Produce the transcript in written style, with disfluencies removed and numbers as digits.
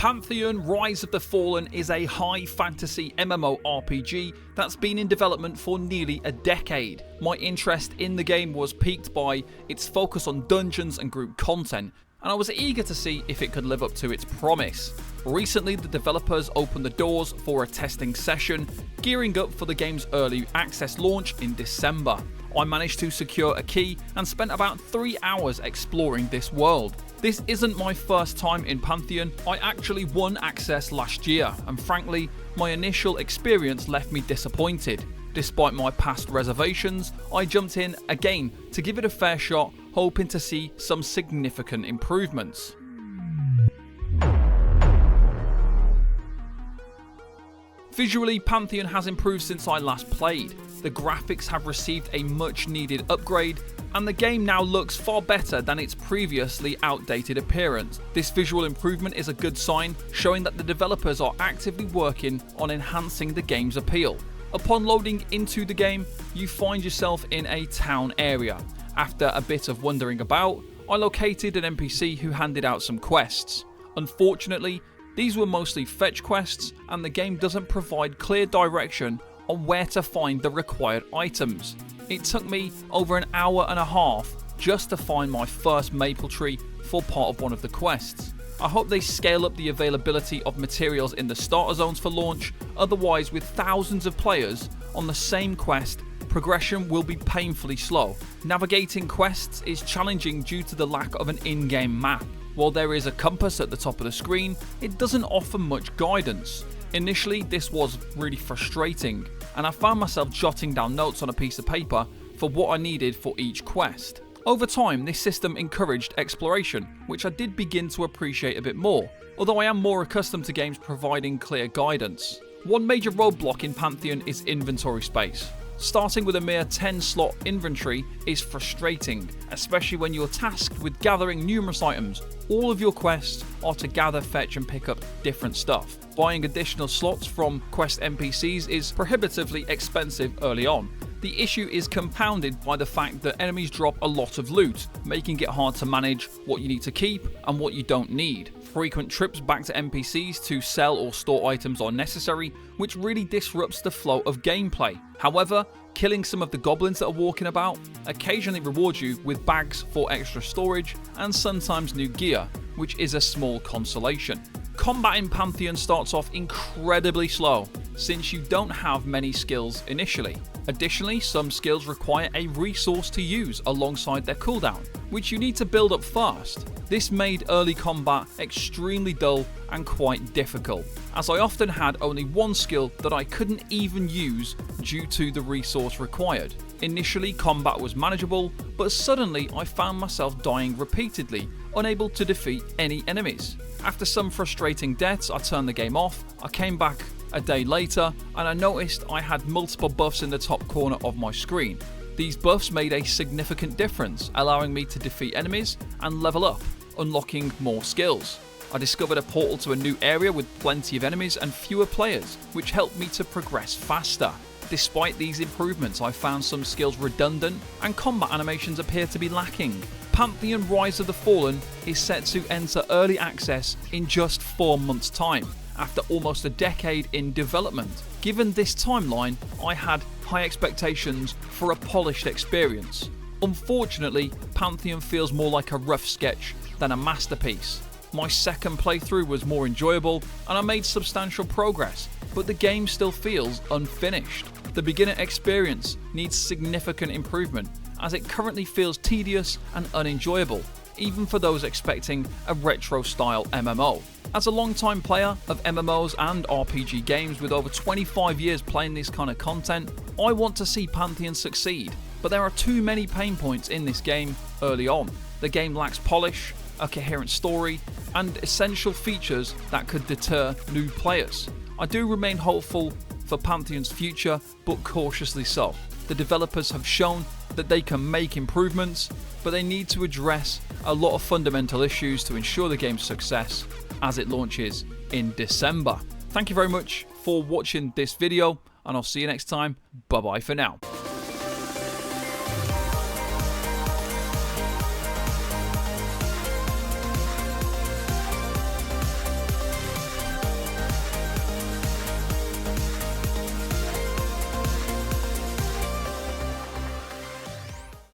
Pantheon Rise of the Fallen is a high fantasy MMORPG that's been in development for nearly a decade. My interest in the game was piqued by its focus on dungeons and group content, and I was eager to see if it could live up to its promise. Recently, the developers opened the doors for a testing session, gearing up for the game's early access launch in December. I managed to secure a key and spent about 3 hours exploring this world. This isn't my first time in Pantheon. I actually won access last year, and frankly, my initial experience left me disappointed. Despite my past reservations, I jumped in again to give it a fair shot, hoping to see some significant improvements. Visually, Pantheon has improved since I last played. The graphics have received a much needed upgrade, and the game now looks far better than its previously outdated appearance. This visual improvement is a good sign, showing that the developers are actively working on enhancing the game's appeal. Upon loading into the game, you find yourself in a town area. After a bit of wandering about, I located an NPC who handed out some quests. Unfortunately, these were mostly fetch quests, and the game doesn't provide clear direction on where to find the required items. It took me over an hour and a half just to find my first maple tree for part of one of the quests. I hope they scale up the availability of materials in the starter zones for launch, otherwise with thousands of players on the same quest, progression will be painfully slow. Navigating quests is challenging due to the lack of an in-game map. While there is a compass at the top of the screen, it doesn't offer much guidance. Initially, this was really frustrating, and I found myself jotting down notes on a piece of paper for what I needed for each quest. Over time, this system encouraged exploration, which I did begin to appreciate a bit more, although I am more accustomed to games providing clear guidance. One major roadblock in Pantheon is inventory space. Starting with a mere 10-slot inventory is frustrating, especially when you're tasked with gathering numerous items. All of your quests are to gather, fetch and pick up different stuff. Buying additional slots from quest NPCs is prohibitively expensive early on. The issue is compounded by the fact that enemies drop a lot of loot, making it hard to manage what you need to keep and what you don't need. Frequent trips back to NPCs to sell or store items are necessary, which really disrupts the flow of gameplay. However, killing some of the goblins that are walking about occasionally rewards you with bags for extra storage and sometimes new gear, which is a small consolation. Combat in Pantheon starts off incredibly slow, since you don't have many skills initially. Additionally, some skills require a resource to use alongside their cooldown, which you need to build up first. This made early combat extremely dull and quite difficult, as I often had only one skill that I couldn't even use due to the resource required. Initially, combat was manageable, but suddenly I found myself dying repeatedly, unable to defeat any enemies. After some frustrating deaths, I turned the game off. I came back a day later and I noticed I had multiple buffs in the top corner of my screen. These buffs made a significant difference, allowing me to defeat enemies and level up, unlocking more skills. I discovered a portal to a new area with plenty of enemies and fewer players, which helped me to progress faster. Despite these improvements, I found some skills redundant and combat animations appear to be lacking. Pantheon Rise of the Fallen is set to enter early access in just 4 months' time, after almost a decade in development. Given this timeline, I had high expectations for a polished experience. Unfortunately, Pantheon feels more like a rough sketch than a masterpiece. My second playthrough was more enjoyable and I made substantial progress, but the game still feels unfinished. The beginner experience needs significant improvement, as it currently feels tedious and unenjoyable, even for those expecting a retro-style MMO. As a long-time player of MMOs and RPG games with over 25 years playing this kind of content, I want to see Pantheon succeed, but there are too many pain points in this game early on. The game lacks polish, a coherent story, and essential features that could deter new players. I do remain hopeful for Pantheon's future, but cautiously so. The developers have shown that they can make improvements, but they need to address a lot of fundamental issues to ensure the game's success as it launches in December. Thank you very much for watching this video, and I'll see you next time. Bye bye for now.